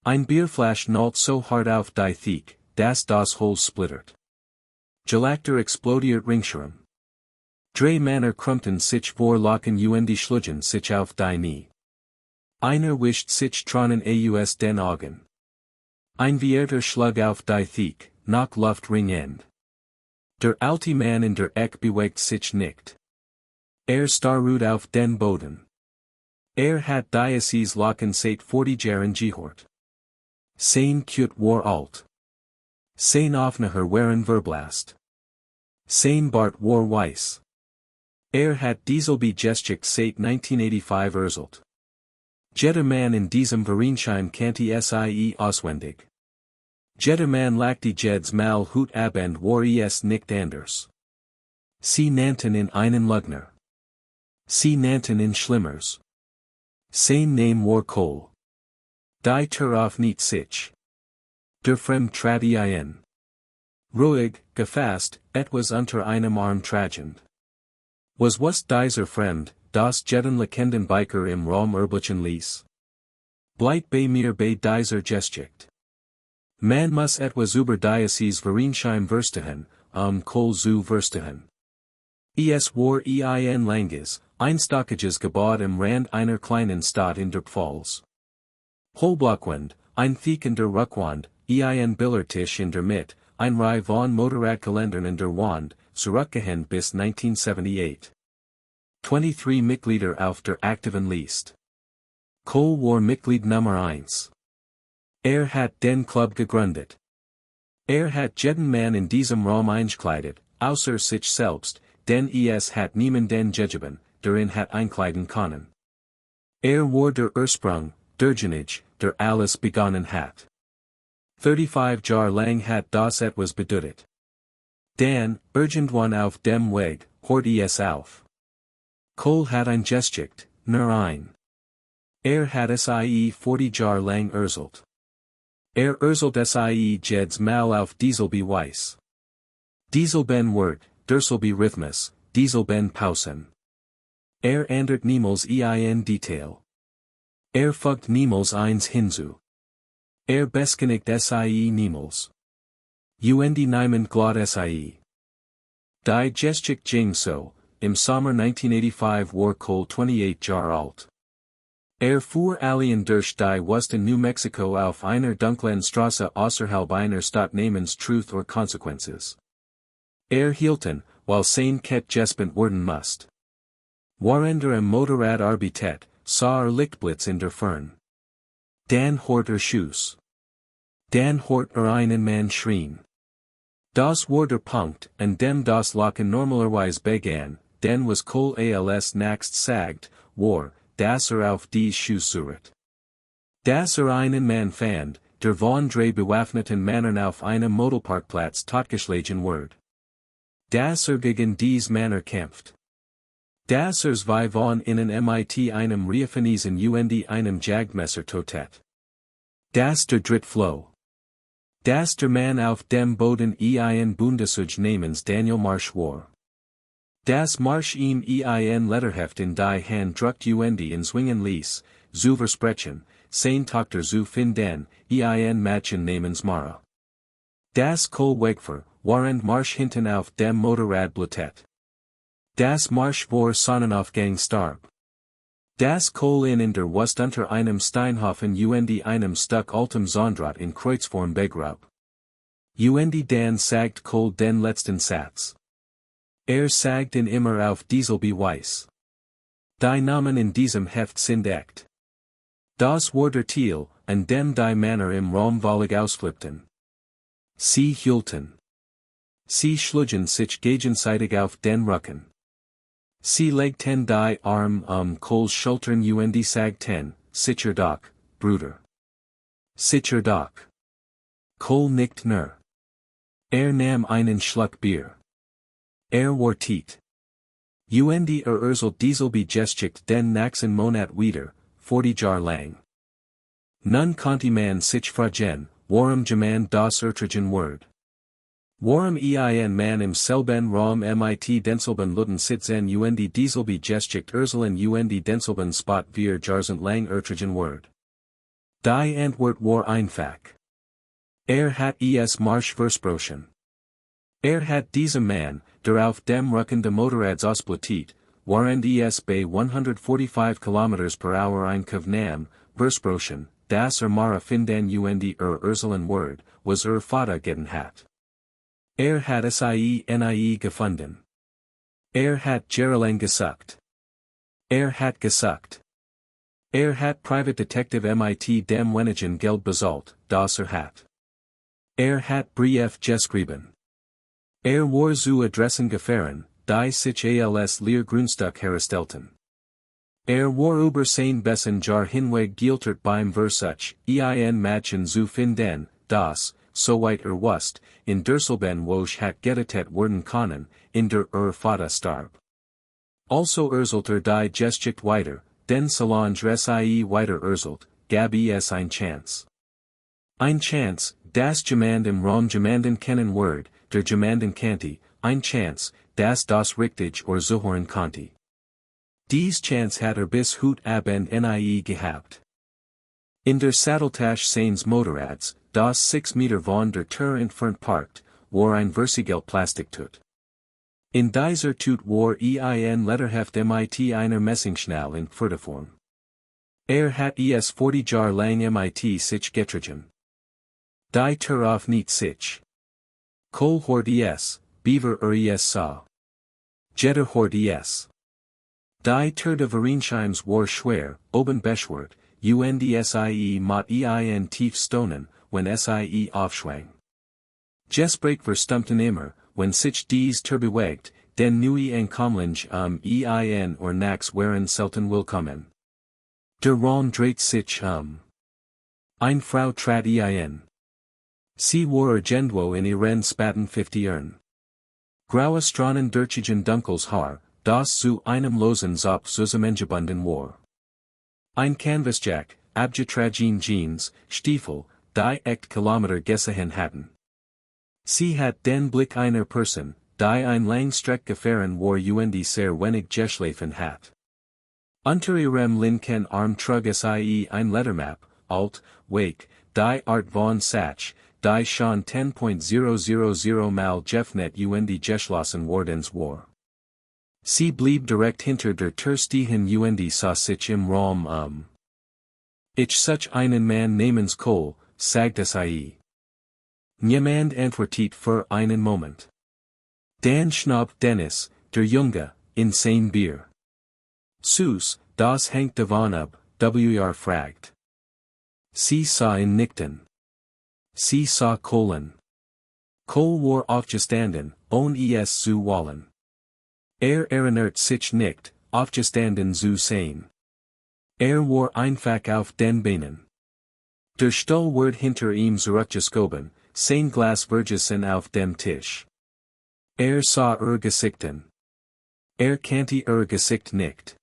Ein Bierflasch knallt so hart auf die Theke, dass das Holz splittert. Gelagter explodiert ringsherum. Drei Männer krummten sich vor Lachen und schlugen sich auf die Knie. Einer wischt sich Tränen aus den Augen. Ein Vierter schlug auf die Theke, nach Luft ringend. Der alte Mann in der Ecke bewegt sich nicht. Starrut auf den Boden. Hat dieses Lachen seit 40 Jahren gehört. Sein Kut war alt. Sein Aufnaher waren verblast. Sein Bart war weiß. Hat dieselbe Geschichte seit 1985 erzählt. Jeder Mann in diesem Vereinsheim kannte sie auswendig. Jeder Mann lachte jedes Mal Hut ab und war es nicht anders. Sie nannten ihn einen Lügner. Sie nannten ihn Schlimmers. Sein Name war Kohl. Die Tür auf nicht sich. Der Fremde trat ein. Ruhig, gefasst, etwas unter einem Arm tragend. Was dieser Fremd, das jeden Legenden Biker im Raum erblichen ließ? Bleibt bei mir bei dieser Geschichte. Man muss etwas über dieses Vereinsheim verstehen, Kohl zu verstehen. Es war ein langes, einstockiges Gebäude im Rand einer kleinen Stadt in der Pfalz. Hohlblockwand, ein thickender Rückwand, ein Billardtisch in der Mitte, ein Reihe von Motorradkalendern in der Wand, zurückgehend bis 1978. 23 Mitglieder auf der aktiven Liste. Kohl war Mitglied Nummer 1. Hat den Club gegründet. Hat jeden Mann in diesem Raum eingekleidet, außer sich selbst, denn es hat niemanden gegeben, der ihn hat einkleiden können. War der Ursprung, der Genage, der alles begonnen hat. 35 Jahre lang hat das etwas bedeutet. Dann, irgendwann auf dem Weg, hört es auf. Kohl hat ein Geschichte, nur ein. Hat sie 40 Jahre lang erzählt. Erzählt sie jedes Mal auf dieselbe Weise. Dieselben Wort, derselbe Rhythmus, dieselben Pausen. Ändert niemals ein Detail. Fügt niemals eins hinzu. Beschönigt sie niemals. Niemand glaubt sie. Die Geschichte ging so, im Sommer 1985 war Kohl 28 Jahre alt. Fuhr allein durch die Wüste New Mexico auf einer dunklen Straße außerhalb einer Stadt namens Truth or Consequences. Hielten, weil sein Kett gespent werden musste. Während im Motorrad arbeitet, sah Lichtblitz in der Fern. Dann hört Schuss. Dann hört einen Mann schrien. Das war der Punkt, an dem das Lachen normalerweise begann, denn was Kohl als nächst sagt, war, dass auf die Schuss sucht. Dass einen Mann fand, der von drei bewaffneten Männern auf einem Motorparkplatz totgeschlagen wird. Dass gegen dies Männer kämpft. Dass zwei von ihnen mit einem Reifenisen und einem Jagdmesser totet. Dass der dritt floh. Dass der Mann auf dem Boden ein Bundeszug namens Daniel Marsh war. Das Marsh ihm ein Letterheft in die Hand druckt und in Zwingen ließ, zu versprechen, sein Tochter zu finden, ein Mädchen namens Mara. Das Kohl wegfuhr, während Marsh hinten auf dem Motorrad blättet. Das Marsh vor Sonnenaufgang starb. Das Kohl in der Wust unter einem Steinhofen und einem Stück altem Zondraht in Kreuzform begrub. Und dann sagt Kohl den letzten Satz. Sagt ihn immer auf dieselbe Weise. Die Namen in diesem Heft sind echt. Das war der Thiel, an dem die Männer im Raum völlig ausflippten. Sie hielten. Sie schlugen sich gegenseitig auf den Rücken. Sie legten die Arm Kohls Schultern und sagten, sicher doch, Bruder. Sicher doch. Kohl nickt nur. Nahm einen Schluck Bier. War tiet. Und erzählt dieselbe Geschichte den nächsten Monat wieder, 40 Jahre lang. Nun konnte man sich fragen, warum jemand das ertragen wird. Warum ein Mann im selben Raum mit denselben Leuten sitzen und dieselbe Geschichte erzählen und denselben Spot 4 Jahren lang ertragen wird. Die Antwort war einfach. Hat Marsch versprochen. Hat diesem Mann, der auf dem Rücken de Motorrads ausblutet, während bei 145 km/h Einkauf nahm, versprochen, das Mara finden Erzählen Word, was Vater geten hat. Hat seine gefunden. Hat jahrelang gesucht. Hat gesucht. Hat Private Detective mit dem wenigen Geld bezahlt, das hat. Hat Brief geschrieben. War zu Adressen gefahren, die sich als Lehrgrundstück herstellten. War über sein Bessen Jar hinweg gealtert beim Versuch, Mädchen zu finden, das, soweit wusst, in Derselben wosch hat gerettet werden können, in der Vater starb. Also erzählte die Geschichte weiter, den Solange weiter erzählt, gab es ein Chance. Ein Chance, das jemand im Raum jemanden kennen word, der jemanden kannte, ein Chance, das richtig zuhören konnte. Dies Chance hat bis heute Abend nie gehabt. In der Satteltasche seines Motorrads, das 6 Meter von der Tür entfernt parkt, war ein Versiegel Plastiktut. In dieser Tut war ein Letterheft mit einer Messingschnall in Pfirdeform. Hat es 40 Jahre lang mit sich getragen. Die Tür auf nicht sich. Kohl hort es, Beaver es sah. Jetter hort es. Die Tür de Verensheims war schwer, oben beschwert, sie mot tief stonen, wenn sie aufschwang. Gesprek verstumpten immer, wenn sich dies Tür bewegt, den neue Ankommlinge ein or nax waren selten willkommen. Der Raum dreht sich Eine Frau trat ein. Sie war irgendwo in ihren Spaten 50 Graue Stranen durchigen Dunkels Haar, das zu einem losen Zopf zusammengebunden war. Ein Canvasjack, abgetragen Jeans, Stiefel, die 8 Kilometer gesehen hatten. Sie hat den Blick einer Person, die ein Langstreck gefahren war sehr wenig geschlafen hat. Unter ihrem linken Arm trug sie ein Lettermap, alt, wake, die Art von Sach, die schon 10.000 mal Jeffnet geschlossen wardens war. Sie blieb direkt hinter der Tür stehen sah sich im Raum Ich such einen Mann namens Kohl, sagte sie. Niemand antwortet für einen Moment. Dan schnaubt Dennis, der Junge, in sein Bier. Sus, das hängt davon ab, fragt. Sie sah ihn nickten. Sie sah Kohlen. Kohl war aufgestanden, es zu wollen. Erinnert sich nicht, aufgestanden zu sein. War einfach auf den Beinen. Der Stuhl wird hinter ihm zurückgeschoben, sein Glas vergessen auf dem Tisch. Sah Gesichten. Kannte Gesicht nicht.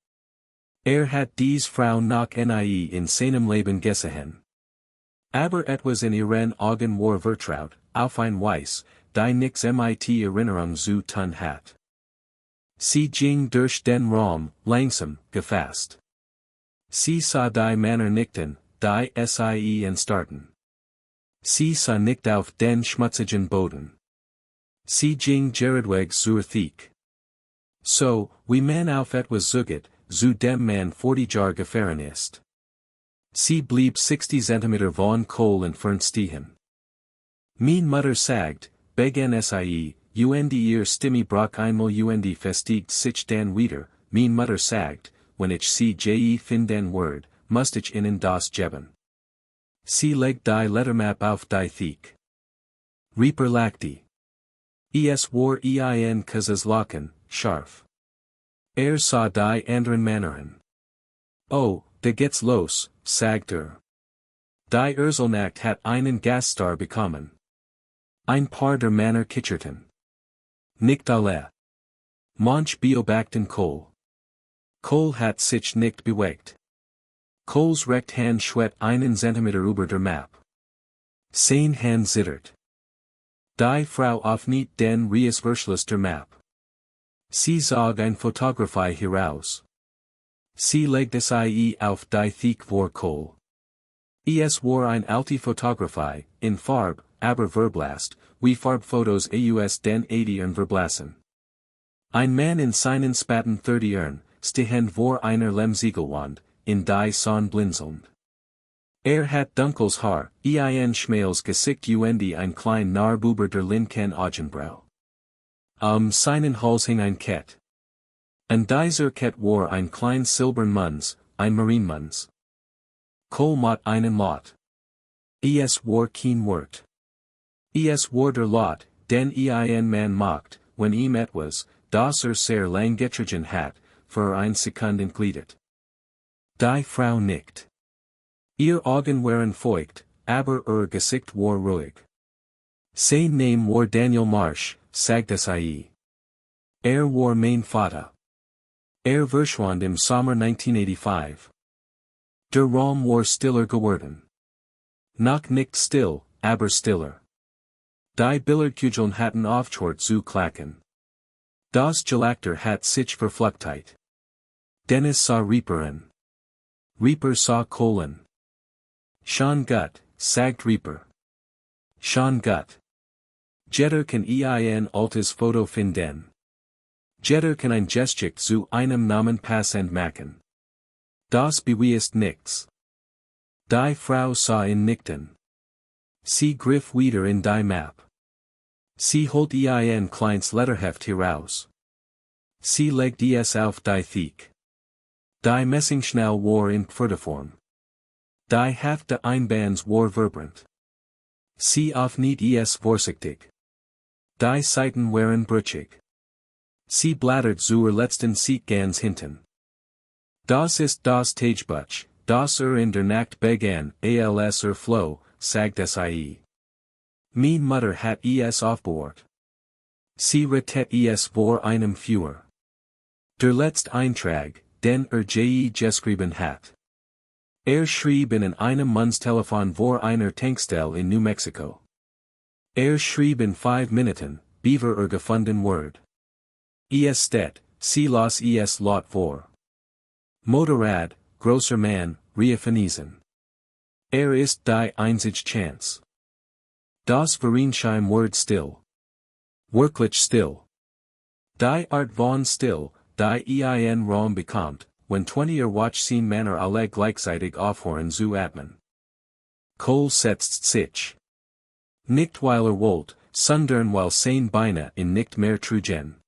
Hat dies Frau noch nie in seinem Leben gesehen. Aber etwas in ihren Augen war vertraut, auf ein Weiß, die nix mit Erinnerung zu tun hat. Sie ging durch den Raum, langsam, gefasst. Sie sah die Männer nickten, die sie anstarrten. Sie sah nicht auf den schmutzigen Boden. Sie ging geradweg zur Theke. So, wie man auf etwas zugeht, zu dem man 40 Jahre gefahren ist. Sie blieb 60 cm von Kohl entfernt stehen. Mein Mutter sagt, begen sie, ihr Stimme brach einmal festigt sich dann wieder, mein Mutter sagt, wenn ich sie finden word, must ich ihnen das geben. Sie legt die Lettermap auf die Theke. Reaper lagte. Es war ein kurzes Lachen, scharf. Sah die anderen Männern. Oh, da geht's los, sagt Die Erzählnacht hat einen Gaststar bekommen. Ein paar der Männer kicherten. Nicht alle. Manch beobachten Kohl. Kohl hat sich nicht bewegt. Kohls recht Hand schwet einen Zentimeter über der Map. Sein Hand zittert. Die Frau öffnet den Reißverschluss der Map. Sie zog ein Fotografie heraus. Sie legte sie auf die Theke vor Kohl. Es war ein alte Fotografie, in Farb, aber verblasst, wie Farbfotos aus den 80ern verblassen. Ein Mann in seinen späten 30ern, stehend vor einer Lemsiegelwand, in die Sonne blinzelnd. Hat dunkles Haar, schmales Gesicht und ein klein Narbuber der linken Augenbrau. Seinen Hals hing ein Kett. An dieser Kett war ein klein silbern Munz, ein Marienmunz. Kohl mot einen Lot. Es war kein Wort. Es war der Lot, den man macht, wenn etwas, das sehr lang getragen hat, für ein Sekund entgliedet. Die Frau nickt. Ihr Augen waren feucht, aber ihr Gesicht war ruhig. Sein Name war Daniel Marsh, sagt es ie. War mein Vater. Verschwand im Sommer 1985. Der Raum war stiller geworden. Noch nicht still, aber stiller. Die Billardkugeln hatten aufgehört zu klacken. Das Gelächter hat sich verflüchtigt. Dennis sah Reaperen. Reaper sah Kohlen. Schon gut, sagt Reaper. Schon gut. Jeder kann ein altes Foto finden. Jeder kann ein Gesticht zu einem Namen passend machen. Das beweist nichts. Die Frau sah ihn nickten. Sie griff wieder in die Map. Sie holt ein kleines Letterheft heraus. Sie legt es auf die Theke. Die Messingschnell war in Pfirdeform. Die Hefte Einbands war vibrant. Sie öffnet es vorsichtig. Die Seiten waren brüchig. Sie blättert zur letzten Seite ganz hinten. Das ist das Tagebuch, das in der Nacht begann, als floh, sagt es ie. Meine Mutter hat es aufbewahrt. Sie rettet es vor einem Führer. Der letzte Eintrag, den geschrieben hat. Schrieb in einem Mannstelefon vor einer Tankstelle in New Mexico. Schrieb in 5 Minuten, beaver gefunden Word. Es steht, sie las es Lot vor. Motorrad, großer Mann, reifenisen. Ist die einzige Chance. Das Vereinsheim Word still. Wirklich still. Die Art von still, die Raum bekommt, wenn 20 Watchsehen Männer alle gleichzeitig aufhören zu atmen. Kohl setzt sich. Nicht weil wollt, sondern weil sein Beine in nicht mehr trugen.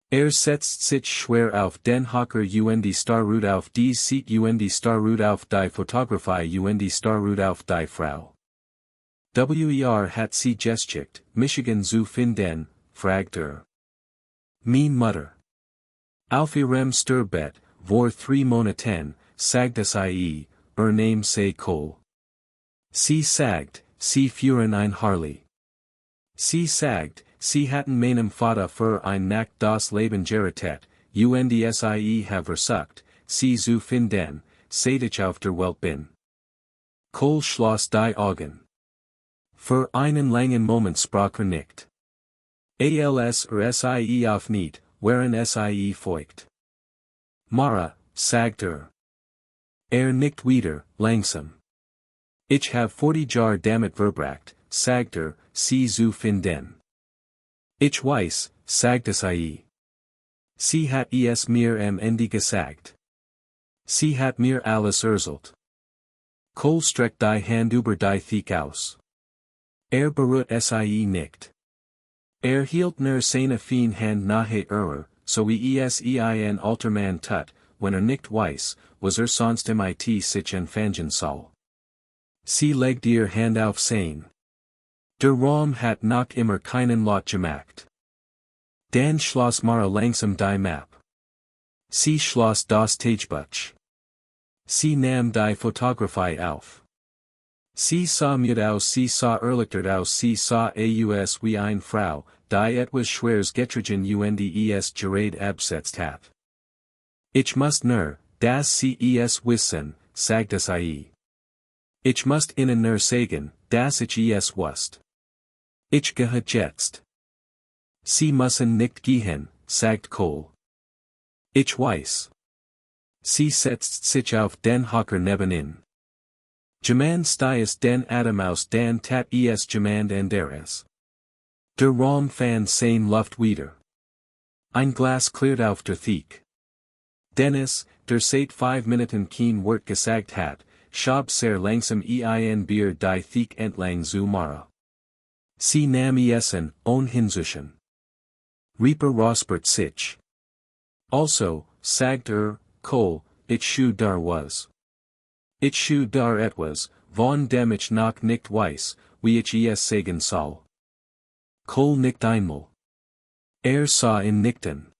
Setzt sich schwer auf den Hocker starrut auf die Seat starrut auf die Fotografie starrut auf die Frau. Hat sie gesticht, Michigan zu finden, fragt Mein Mutter. Auf ihrem Sterbett, vor 3 Monaten, sagt es ie, Name sei Kohl. Sie sagt, sie führen ein Harley. Sie sagt, sie hatten meinem Vater für ein Nacht das Leben gerettet, sie have versucht, sie zu finden, seit ich auf der Welt bin. Kohl schloss die Augen. Für einen langen Moment sprach nicht. Als sie aufniet, waren sie feucht. Mara, sagt nickt wieder, langsam. Ich have 40 Jahre damit verbracht, sagt sie zu finden. Ich weiß, sagt es ie. Sie hat es mir am Ende gesagt. Sie hat mir alles erzählt. Kohl streckt die Hand über die Theke aus. Berührt sie nicht. Hielt nur seine feine Hand nahe so wie es ein alter Mann tut, wenn nicht weiß, was sonst mit sich anfangen soll. Sie legt ihr Hand auf sein. Der Raum hat noch immer keinen Lot gemacht. Dann schloss Mara langsam die Map. Sie schloss das Tagebuch. Sie nahm die Fotografie auf. Sie sah müde aus, sie sah erleichtert aus, sie sah aus wie eine Frau, die etwas Schweres getragen es gerade absetzt hat. Ich muss nur, dass sie es wissen, sagt es ie. Ich muss ihnen nur sagen, dass ich es wusste. Ich gehe jetzt. Sie müssen nicht gehen, sagt Kohl. Ich weiß. Sie setzt sich auf den Hocker nebenan. Jemand stiest den Atem aus dan tat es jemand anderes. Der Raum fan sein Luft wieder. Ein Glas cleared auf der Thek. Dennis, der seit 5 Minuten kein Wort gesagt hat, schab sehr langsam ein Bier die Thek entlang zu Mara. Sie nam essen, ohne hinzuschen. Reaper Rosbert sich. Also, sagt Cole, ich schu dar was. Ich schu dar etwas, von dem ich noch nicht weiß, wie ich es sagen soll. Cole nicht einmal. Sah in nichten.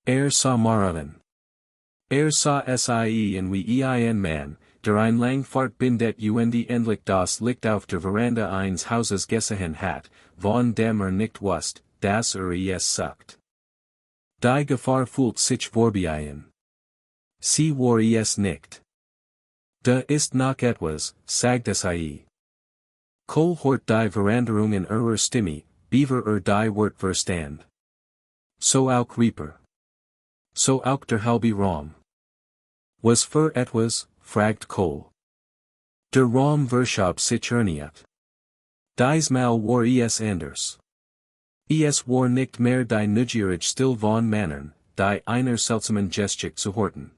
Sah maraden. Sah sie in wie ein Mann, der ein Langfahrt bindet endlich das Licht auf der Veranda eines Hauses gesehen hat, von dem nicht wusst, dass es sagt. Die Gefahr fühlt sich vorbei. Sie war es nicht. Da ist noch etwas, sagt sie. Cole hort die Veranderung in Stimme, beaver die Wort verstand. So auch Reaper. So auch der halbe Raum. Was für etwas, fragt Cole. Der Raum verschob sich erneut. Diesmal war es anders. Es war nicht mehr die Neugierig still von Männern, die einer seltsamen Gestik zu horten.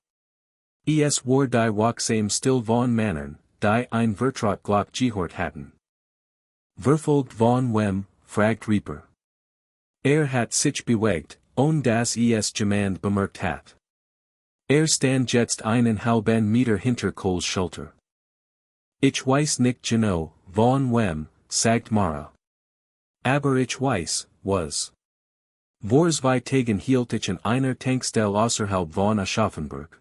Es war die wachsam still von Männern, die ein Vertraut Glock gehort hatten. Verfolgt von wem, fragt Reaper. Hat sich bewegt, ohne dass es jemand bemerkt hat. Stand jetzt einen halben Meter hinter Coles Schulter. Ich weiß nicht genau, von wem, sagt Mara. Aber ich weiß, was. Vor 2 Tagen hielt ich in einer Tankstelle außerhalb von Aschaffenburg.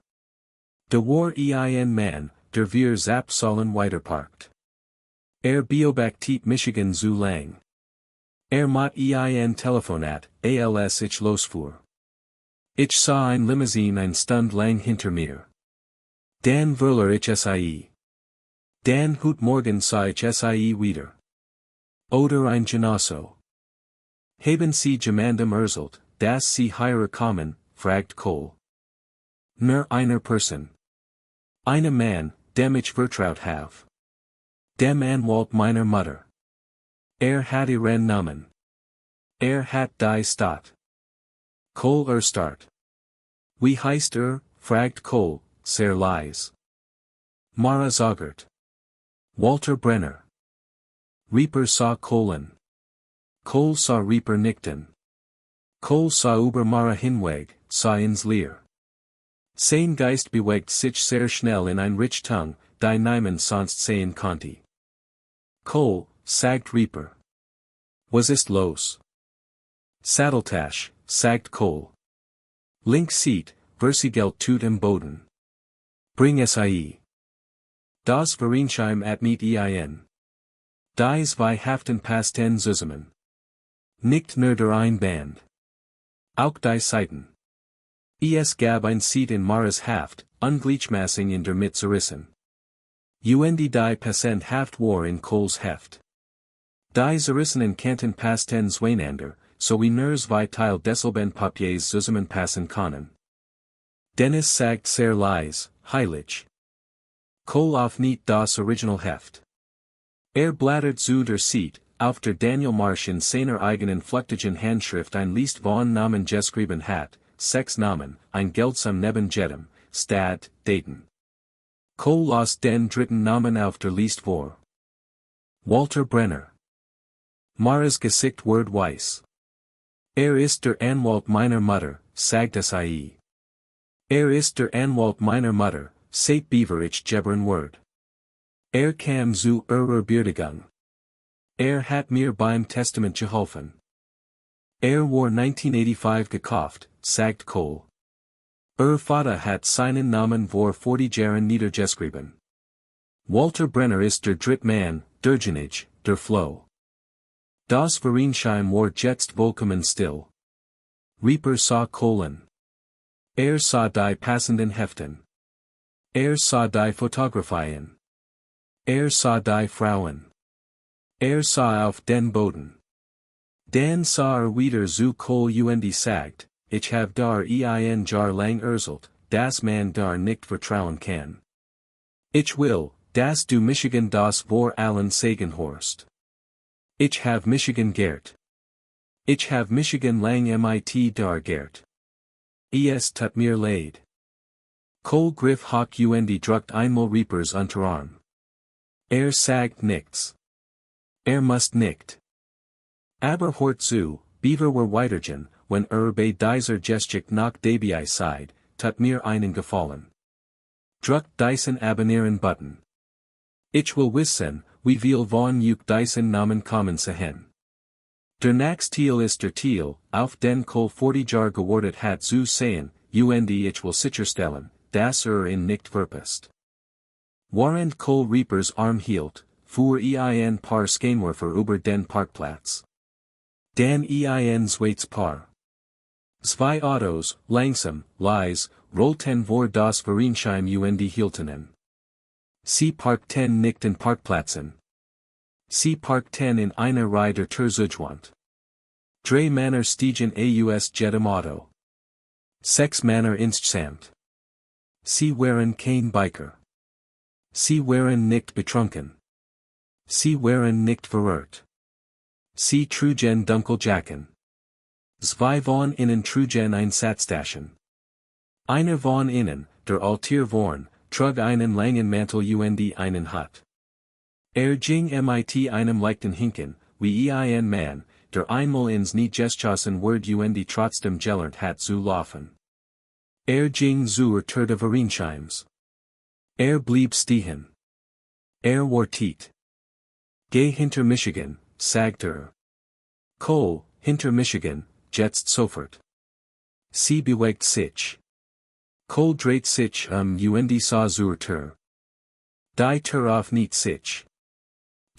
Da war ein Mann, der wir zap sollen weiterparkt. Beobachtet Michigan zu lang. Mat ein Telefonat, als ich losfuhr. Ich sah ein Limousine ein Stund lang hinter mir. Dan verlor ich sie. Dan hut morgen sah ich sie wieder. Oder ein Genosso. Haben Sie jemandem erzählt, dass Sie hier kommen, fragt Cole. Nur einer Person. Eine Mann, dem ich vertraut have. Dem Anwalt meiner Mutter. Hat ihren Namen. Hat die Stadt. Cole Start. Wie heißt fragt Cole, sehr leise. Mara Zogert. Walter Brenner. Reaper sah Colen. Cole sah Reaper nickten. Cole sah über Mara hinweg, sah ins Leer. Sein Geist bewegt sich sehr schnell in ein Richtung, die niemand sonst sehen konnte. Cole, sagt Reaper. Was ist los? Satteltasch, sagt Cole. Links Seat, Versiegeld tut im Boden. Bring es Das Vereinsheim at mit ein. Die 2 Haften pasten zusammen. Nicht nur der ein Band. Auch die Seiten. Es gab ein Seat in Maras Haft, ungleichmaßig in der Mitte zerrissen. Die Passent Haft war in Coles Heft. Die zerrissenen Kanten pasten zueinander, so wie nur 2 Teil desselben Papiers zusammenpassen können. Dennis sagt sehr leise, heilig. Cole auf nicht das Original Heft. Blättert zu der Seat, auf der Daniel Marsch in seiner eigenen flüchtigen Handschrift ein List von Namen geschrieben hat, 6 Namen, ein Geldsam neben jedem, Stadt, Daten. Cole las den dritten Namen auf der List vor. Walter Brenner. Maras Gesicht word weiß. Ist der Anwalt meiner Mutter, sagt sie. Ist der Anwalt meiner Mutter, seit beaver ich gebern word. Kam zu Beerdigung. Hat mir beim Testament geholfen. War 1985 gekauft, sagt Cole. Vater hat seinen Namen vor 40 Jahren niedergeschrieben. Walter Brenner ist der Drittmann, der Genige, der Flow. Das Vereinsheim war jetzt vollkommen still. Reaper sah Colen. Sah die passenden Heften. Sah die Fotografien. Sah die Frauen. Sah auf den Boden. Dan sah wieder zu Cole sagt, ich hab dar ein Jahr lang erzählt, dass man dar nicht vertrauen kann. Ich will, Das du Michigan das vor allen Sagenhorst. Ich have Michigan Gert. Ich have Michigan lang mit dar Gert. Es tut mir leid. Kol griff hoc und druckt einmal Reapers unter Arm. Sagt nichts. Must nicht. Aber hort zu, Beaver were weitergen, when bei dieser Geschichte nach dabei side, tut mir einen gefallen. Druckt diesen abonnieren Button. Ich will wissen, wie viel von juk diesen Namen kommen sehen. Der nächste Teil ist der Teil, auf den Kol 40 Jar gewartet hat zu sehen, und ich will sicherstellen, dass nicht verpasst. Während Kol Reapers Arm hielt, fuhr ein paar Scheinwerfer über den Parkplatz. Dan zweits Paar. Zwei Autos, langsam, leise, rollten vor das Vereinsheim und hielten. Sie parkten nicht in Parkplätzen. Sie parkten in einer Reihe der Terzugwand. Drei Männer stiegen aus jedem Auto. Sechs Männer insgesamt. Sie waren kein Biker. Sie waren nicht betrunken. Sie waren nicht verrückt. Sie trugen Dunkeljacken. Zwei von ihnen trugen ein Satztaschen. Einer von ihnen, der Altier vorn, trug einen langen Mantel und einen Hut. Ging mit einem leichten Hinken, wie ein Mann, der einmal ins nie geschossen word und trotzdem gelernt hat zu laufen. Ging zur Tür des Vereinsheims. Blieb stehen. War tiet. Geh hinter Michigan, sagt. Kol, hinter Michigan, jetzt sofort. Sie bewegt sich. Kol dreht sich und sah zur Tür. Die Tür auf nicht sich.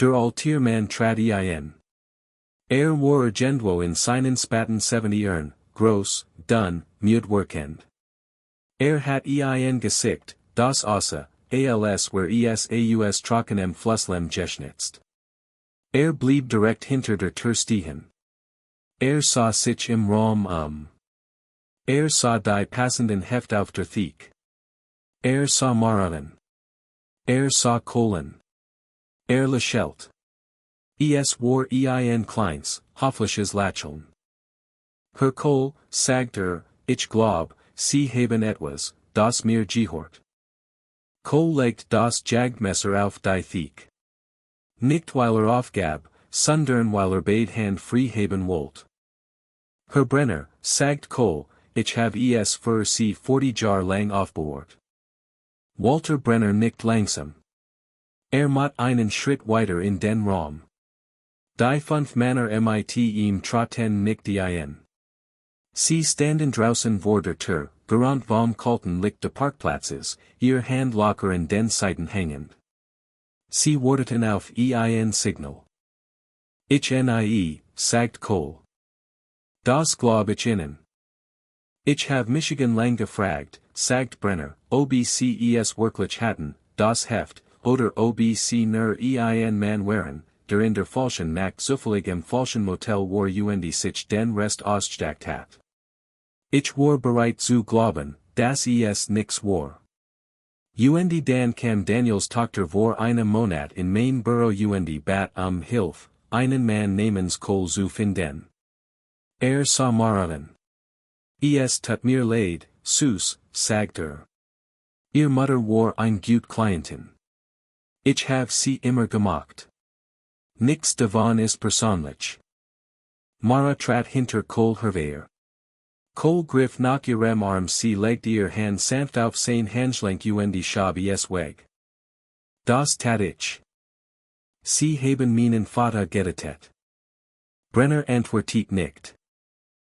Der Altier Mann trat ein. War irgendwo in seinen Spaten 70 groß, dünn, mutwerkend. Hat ein Gesicht, das außer, als wär es aus trockenem Flusslem geschnitzt. Blieb direkt hinter der Tür stehen. Sah sich im Raum sah die passenden Heft auf der Thek. Sah Maraden. Sah Kohlen. Lächelt. Es war ein kleines, hoffliches Lächeln. Herr Kol, sagt ich glaub, Sie haben etwas, das mir gehört. Kol legt das Jagdmesser auf die Thek. Nicht weil aufgab, sondern weil beid Hand free haben wollt. Herr Brenner, sagt Kol, ich habe es für Sie 40 Jar lang aufbewahrt. Walter Brenner nickt langsam. Macht einen Schritt weiter in den Raum. Die fünf Männer mit ihm traten nicht ein. Sie standen draußen vor der Tür, gerant vom kalten Licht des Parkplatzes, ihr Hand locker in den Seiten hängend. Sie warteten auf ein Signal. Ich sagt Kol. Das glaub ich Ihnen. Ich hab Michigan lang gefragt, sagt Brenner, ob Sie es wirklich hatten, das Heft, oder ob Sie nur ein Mann waren, der in der falschen Nacht zufällig im falschen Motel war und sich den Rest ausgesteckt hat. Ich war bereit zu glauben, dass es nix war. Und dann kam Daniels Tochter vor einem Monat in mein Büro und bat Hilfe, einen Mann namens Kol zu finden. Sah Maraden. Es tut mir leid, Sus, sagt Ihr Mutter war ein gut Klientin. Ich hab sie immer gemacht. Nix davon ist persönlich. Mara trat hinter Kol hervor. Kol griff nach ihrem Arm, sie legte ihr Hand sanft auf sein Handgelenk und schab es weg. Das tat ich. Sie haben meinen Vater gerettet. Brenner antwortet nicht.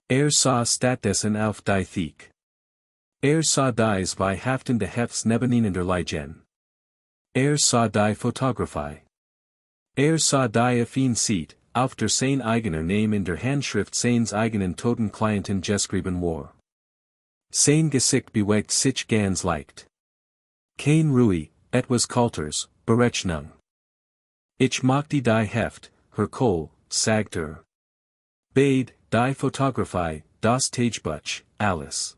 Sah stattdessen auf die Thek. Sah die zwei haftende Hefts nebeneinander liegen. Sah die Fotografie. Sah die affin Seat, auf der sein eigener Name in der Handschrift seines eigenen toten Klienten geschrieben war. Sein Gesicht bewegt sich ganz leicht. Kein Ruhe, etwas Kalters, Berechnung. Ich mochte die Heft, Herr Kol, sagt Beid, die Fotografie, das Tagebuch, alles.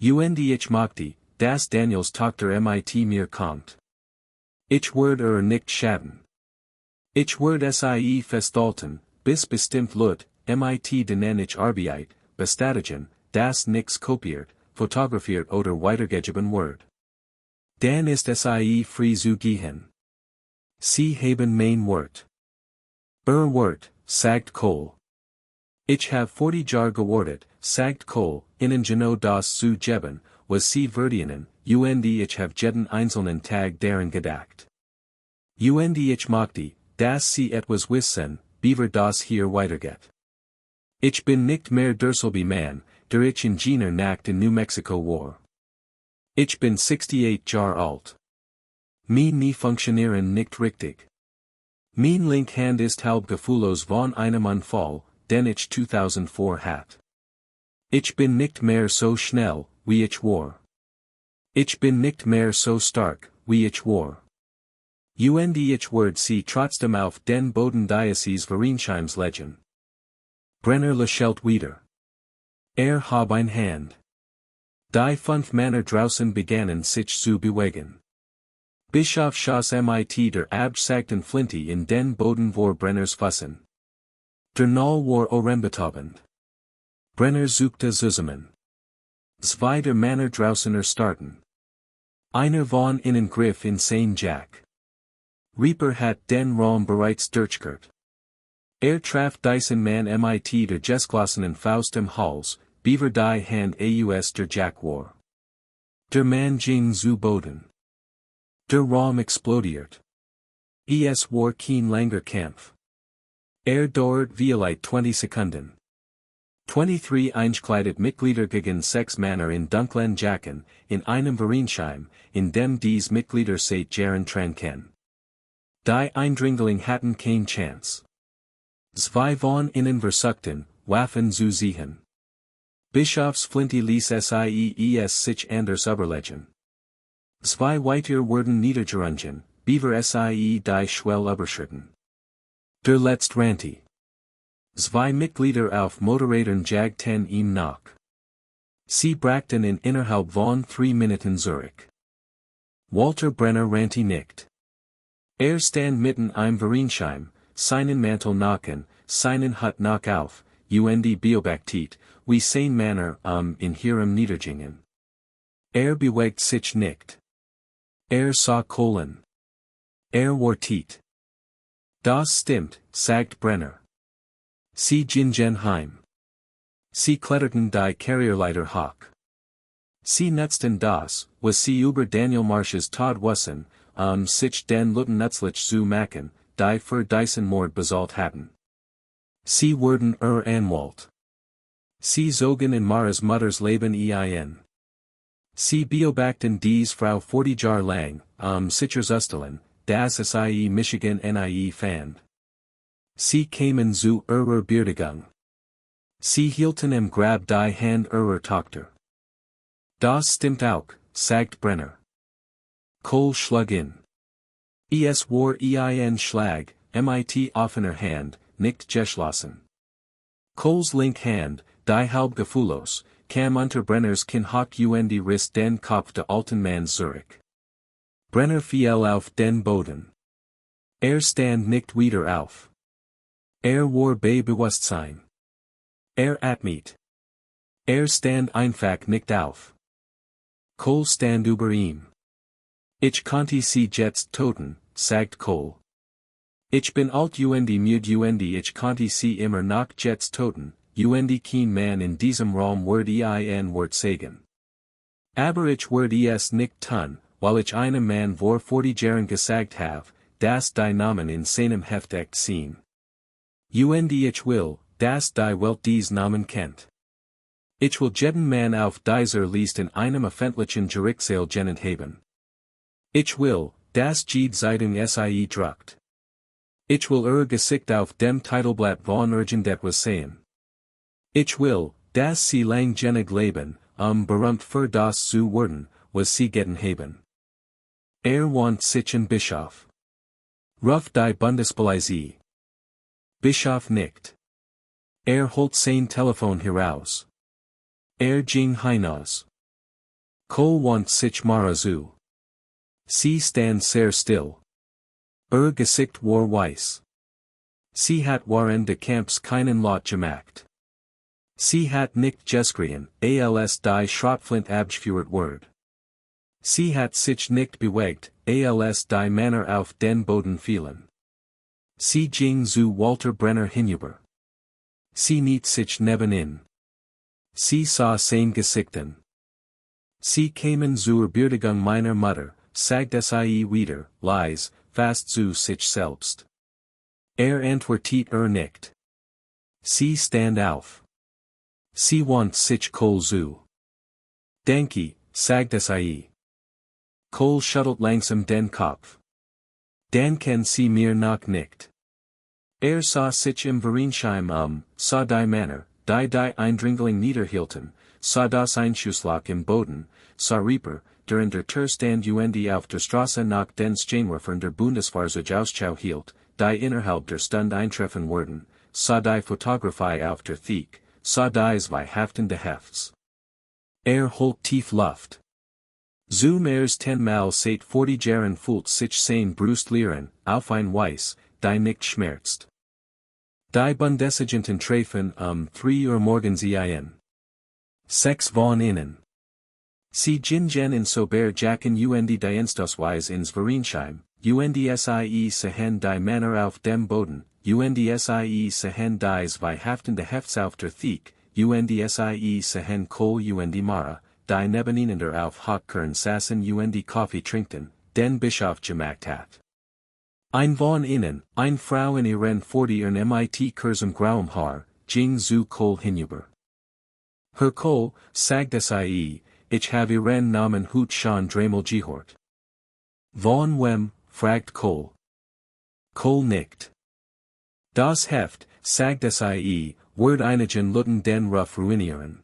Und ich mochte, dass Daniels Tochter mit mir kommt. Ich wurde nicht schaden. Ich wurde sie festhalten, bis bestimmt Lut, mit denen ich Arbeit, bestätigen, das nichts kopiert, fotografiert oder weitergegeben wird. Dann ist sie frei zu gehen. Sie haben mein Wort. Wort, sagt Cole. Ich habe 40 Jahre gewartet, sagt Cole, ihnen genau das zu geben, was sie verdienen, und ich habe jeden einzelnen Tag daran gedacht. Und ich möchte, dass sie etwas wissen, beaver das hier weitergeht. Ich bin nicht mehr derselbe Mann, der ich in jener Nacht in New Mexico war. Ich bin 68 Jahre alt. Meine funktionieren nicht richtig. Mein link Hand ist halb gefühllos von einem Unfall, den ich 2004 hat. Ich bin nicht mehr so schnell, wie ich war. Ich bin nicht mehr so stark, wie ich war. Und ich werde sie trotzdem auf den Boden dieses Vereinsheim legen. Brenner lächelt wieder. Hab ein Hand. Die 5 Männer draußen begannen sich zu bewegen. Bischof schoss mit der abgesagten Flinte in den Boden vor Brenners Füßen. Der Knall war ohrenbetäubend. Brenner suchte zusammen. Zwei der Männer draußen erstarrten. Einer von ihnen griff in sein Jack. Reaper hat den Raum bereits durchgehört. Traf diesen Mann mit der geschlossenen Faust im Hals, beaver die Hand aus der Jack war. Der Mann ging zu Boden. Der Raum explodiert. Es war kein langer Kampf. Dauert vielleicht 20 Sekunden. 23 eingekleidet Mitglieder gegen 6 Männer in dunklen Jacken, in einem Vereinsheim, in dem dies Mitglieder seit Jahren tranken. Die Eindringling hatten keine Chance. Zwei von ihnen versuchten, Waffen zu ziehen. Bischofs Flinte ließ es sich anders überlegen. Zwei weitere wurden niedergerungen, beaver die Schwell überschritten. Der letzte rannte. Zwei Mitglieder auf Motorrädern jagten ihm nach. Sie brachten ihn innerhalb von 3 Minuten zurück. Walter Brenner rannte nicht. Stand mitten im Vereinsheim, seinen Mantel nacken, seinen Hut nach auf, und beobachtet, wie sein Männer in ihrem niedergingen. Bewegt sich nicht. Sah Kohlen. Wartet. Das stimmt, sagt Brenner. Sie gingen heim. Sie kletterten die Karriereleiter hoch. Sie nutzten das, was sie über Daniel Marshes Tod wussten, sich den Leuten nützlich zu machen, die für diesen Mord bezahlt hatten. Sie wurden anwalt. Sie zogen in Mara's Mutters Leben ein. Sie beobachten dies Frau 40 Jahre lang, sicherzustellen, dass es Michigan nie fand. Sie kamen zu Beerdigung. Sie hielten im Grab die Hand Tochter. Das stimmt auch, sagt Brenner. Cole schlug in. Es war ein Schlag, mit offener Hand, nicht geschlossen. Cole's link Hand, die halb gefühllos, kam unter Brenners Kinn hoch und riss den Kopf des alten Manns zurück. Brenner fiel auf den Boden. Stand nicht wieder auf. War bei Bewusstsein. Atmet. Stand einfach nicht auf. Cole stand über ihm. Ich konnte sie jetzt töten, sagt Cole. Ich bin alt und müde und ich konnte sie immer noch jetzt töten, und kein Mann in diesem Raum würde ein Wort sagen. Aber ich würde es nicht tun, weil ich einem Mann vor 40 Jahren gesagt habe, dass die Namen in seinem Heft echt sehen. Und ich will, dass die Welt dies Namen kennt. Ich will jeden Mann auf dieser Liste in einem öffentlichen Gerichtssaal genannt haben. Ich will, dass jede Zeitung sie druckt. Ich will Gesicht auf dem Titelblatt von irgendetwas sehen. Ich will, dass sie lang genug leben, berühmt für das zu werden, was sie getan haben. Want sich ein Bischof. Ruf die Bundespolizei. Bischof nicht. Holt sein Telefon heraus. Ging hinaus. Cole want sich Mara zu. Sie stand sehr still. Gesicht war weiß. Sie hat waren de Camps keinen Lot gemacht. Sie hat nicht geschrien, als die Schrotflint abgeführt word. Sie hat sich nicht bewegt, als die Männer auf den Boden fielen. Sie ging zu Walter Brenner hinüber. Sie niet sich nebenin. Sie sah sein Gesichten. Sie kamen zur Beerdigung meiner Mutter, sagte sie wieder, leise, fast zu sich selbst. Antwortet nicht. Sie stand auf. Sie want sich Kohl zu. Danke, sagte sie. Kohl schüttelt langsam den Kopf. Dan kann sie mir noch nicht. Sah sich im Vereinsheim sah die Männer, die Eindringling niederhielten, sah das Einschussloch im Boden, sah Reaper, der in der Türstand auf der Straße nach den Scheinwerfern der Bundesfahrzeug Ausschau hielt, die innerhalb der Stund eintreffen würden, sah die Fotografie auf der Theke, sah die zwei haftende Hefts. Holt tief Luft. Zum 10 seit 40 Jahren fühlt sich sein Brust leeren, auf ein Weiß, die nicht schmerzt. Die Bundesagenten treffen 3 morgens ein. 6 von innen. Sie gingen in sober Jacken dienstosweis ins Vereinsheim, sie sehen die Männer auf dem Boden, sie sehen die zwei haftende Hefts auf der Theke, sie sehen Kohl Mara, die neben ihnen der auf Hochkern saßen Kaffee trinkten, den Bischof gemacht hat. Ein von ihnen, ein Frau in ihren 40ern mit kurzem grauem Haar, ging zu Kohl hinüber. Herr Kohl, sagte sie, ich habe ihren Namen Hut schon dreimal gehört. Von wem, fragt Kohl. Kohl nickt. Das Heft, sagte sie, wird einigen Leuten den Ruf ruinieren.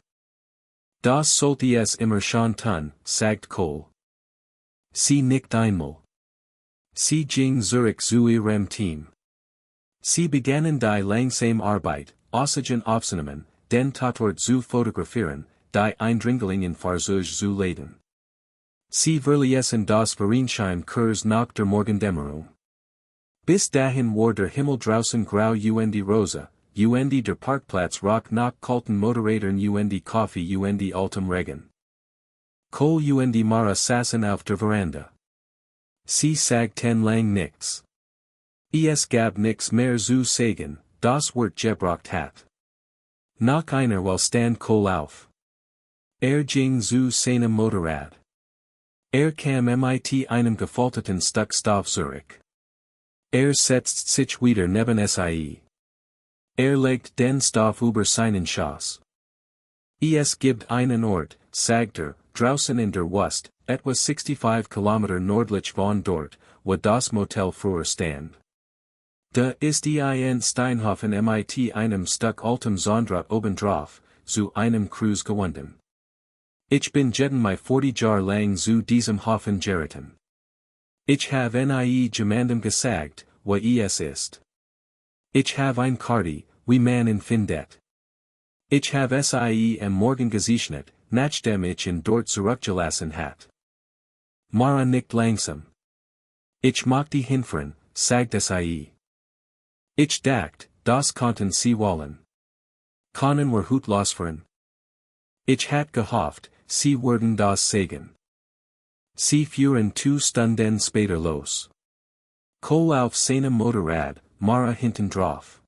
Das sollte es immer schon tun, sagt Kohl. Sie nickt einmal. Sie ging zurück zu ihrem Team. Sie begannen die langsame Arbeit, Oxygen aufzunehmen, den Tatort zu fotografieren, die Eindringlingen Fahrzeug zu laden. Sie verließen das Vereinsheim kurz nach der Morgendämmerung. Bis dahin war der Himmel draußen grau rosa, der Parkplatz roch nach kalten Motorrädern Kaffee altem Regen. Kohl Mara saßen auf der Veranda. Sie sagten lang nix. Es gab nix mehr zu sagen, das Wort gebraucht hat. Nach einer Weile stand Kohl auf. Ging zu seinem Motorrad. Kam mit einem gefalteten Stück Stoff zurück. Setzt sich wieder neben sie. Legt den Stoff über seinen Schoß. Es gibt einen Ort, sagt draußen in der Wust, etwa 65 Kilometer nördlich von dort, wo das Motel früher stand. Da ist in Steinhofen mit einem Stück altem Zondraht obendrauf, zu einem Cruise gewunden. Ich bin jeden my 40 Jahr lang zu diesem Hofen geraten. Ich have nie jemandem gesagt, wo es ist. Ich have ein Karte, wie man ihn findet. Ich have sie am Morgen gesichert, nachdem ich ihn dort zurückgelassen hat. Mara nickt langsam. Ich mochte hinfahren, sagte sie. Ich dacht, das konnten sie wollen. Können wir gut losfahren? Ich hat gehofft, sie würden das sagen. Sie fuhren 2 Stunden später los. Kohl auf seinem Motorrad, Mara hinten drauf.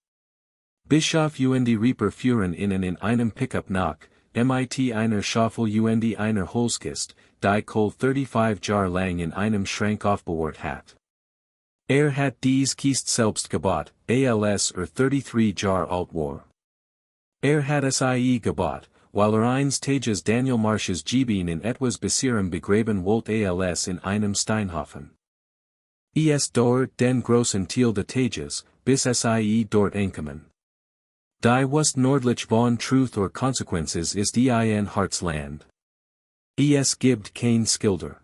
Bischof Reaper fuhren innen in einem Pickup nach, mit einer Schaufel einer Holzkist, die Kohl 35 Jahre lang in einem Schrank aufbewahrt hat. Hat dies Kist selbst gebaut, als 33 Jahre alt war. Hat sie gebaut, weil eines Tages Daniel Marsches Gebien in etwas Besserem begraben wollte als in einem Steinhofen. Dort den großen Teil des Tages, bis sie dort ankommen. Die Wust nördlich von Truth or Consequences ist ein Herzland. Gibt kein Skilder.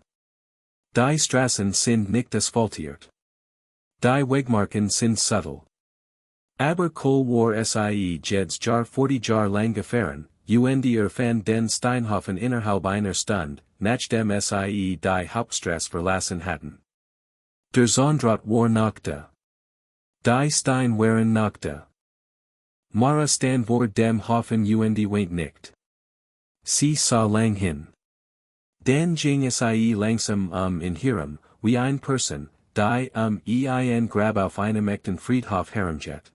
Die Straßen sind nicht asphaltiert. Die Wegmarken sind subtle. Aber Kohl war sie jeds Jahr 40 Jahre lang gefahren, fan den Steinhofen innerhalb einer Stunde, nach dem sie die Hauptstrasse verlassen hatten. Der Zondraut war Nachte. Die Stein waren Nachte. Mara stand vor dem Hofen weint nicht. Sie sah lang hin. Dan ging sie langsam in Hiram, wie ein Person, die ein Grab auf einem echten Friedhof herumjet.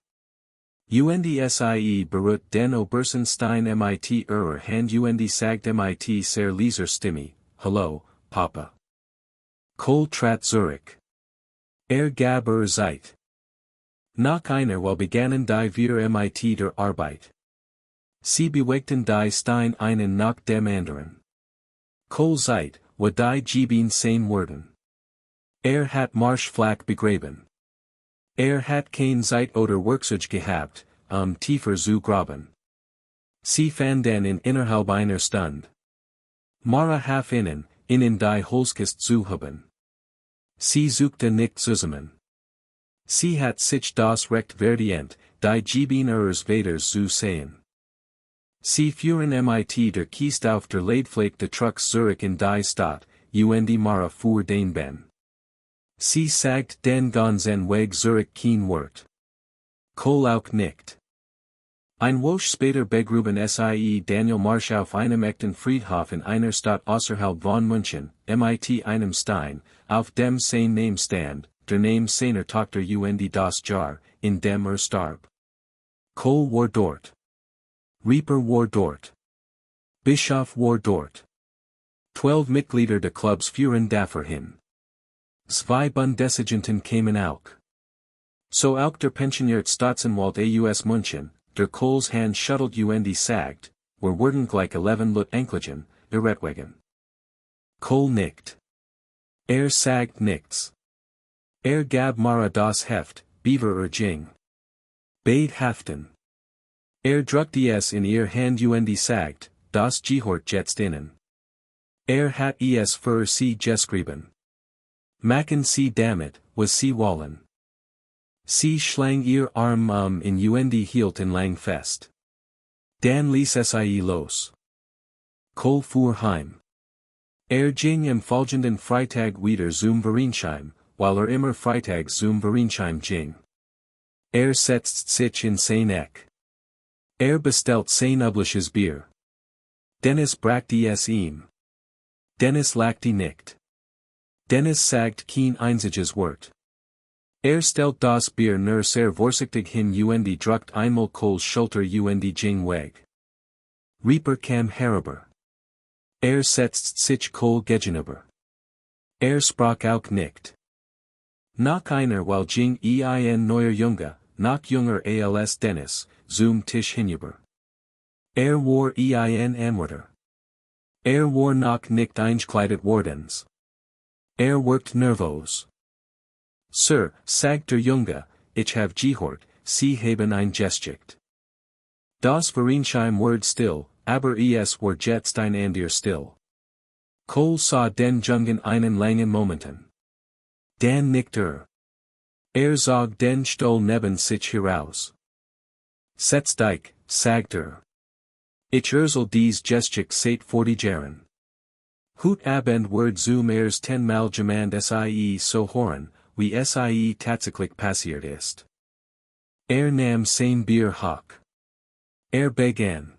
Sie berührt den obersten Stein mit ihrer Hand sagt mit sehr leiser Stimme, Hallo, Papa. Kohl trat zurück. Gab Zeit. Nach einer Weile begannen die wir mit der Arbeit. Sie bewegten die Stein einen nach dem anderen. Kohl Zeit, wo die Geben sein worden. Hat Marsch flach begraben. Hat kein Zeit oder Werkzeug gehabt, tiefer zu graben. Sie fanden in innerhalb einer Stunde. Mara half innen die Holzkist zu haben. Sie suchte nicht zusammen. Sie hat sich das Recht verdient, die Geben ihres Vaters zu sehen. Sie fuhren mit der Kiste auf der Leitfläche de Trucks zurück in die Stadt, Mara fuhr den Ben. Sie sagt den ganzen Weg zurück kein Wort. Kohl auch nicht. Ein Woche später begruben sie Daniel Marsch auf einem echten Friedhof in einer Stadt außerhalb von München, mit einem Stein, auf dem sein Name stand, der Name seiner Tochter das Jahr, in dem starb. Kohl war dort. Reaper war dort. Bischof war dort. 12 Mitglieder des Clubs fuhren dafür hin. Zwei Bundesagenten kamen auch. So auch der pensionierte Staatsanwalt aus München, der Kohls Hand schuttelt sagt, wurden gleich 11 Lut Enkelchen, ihretwegen. Kohl nickt. Sagt nichts. Gab Mara das Heft, Beaver ging. Beid haften. Drückte es in ihr Hand sagt, das gehört jetzt innen. Hat es für sie geschrieben. Machen sie damit, was sie wollen. Sie schlang ihr Arm in hielten lang fest. Dan ließ sie los. Kohl fuhr heim. Ging am folgenden Freitag wieder zum Vereinsheim, weil immer Freitag zum Vereinsheim ging. Setzt sich in sein Eck. Bestellt sein übliches Bier. Dennis brachte es ihm. Dennis lachte nicht. Dennis sagt kein einziges Wort. Stellt das Bier nur sehr vorsichtig hin druckt einmal Kohls Schulter ging weg. Reaper kam herüber. Setzt sich Kohl gegenüber. Sprach auch nicht. Nach einer Weile ging neuer Junge, nach junger als Dennis, zum Tisch hinüber. War Anwärter. War noch nicht einkleidet wordens. Wirkt nervös. Sir, sagt der Junge, ich hab gehört, Sie haben ein Gesticht. Das Vereinsheim ward still, aber es war jetzt ein anderer still. Kohl sah den Jungen einen langen Momenten. Dan nickte. Zog den Stuhl neben sich heraus. Setz dich, sagt Ich dies Gesticht seit 40 Jahren. Hut Abend word zum 10-mal jemand sie so horen, wie sie tatsächlich passiert ist. Nam sein Bier hoch. Begann.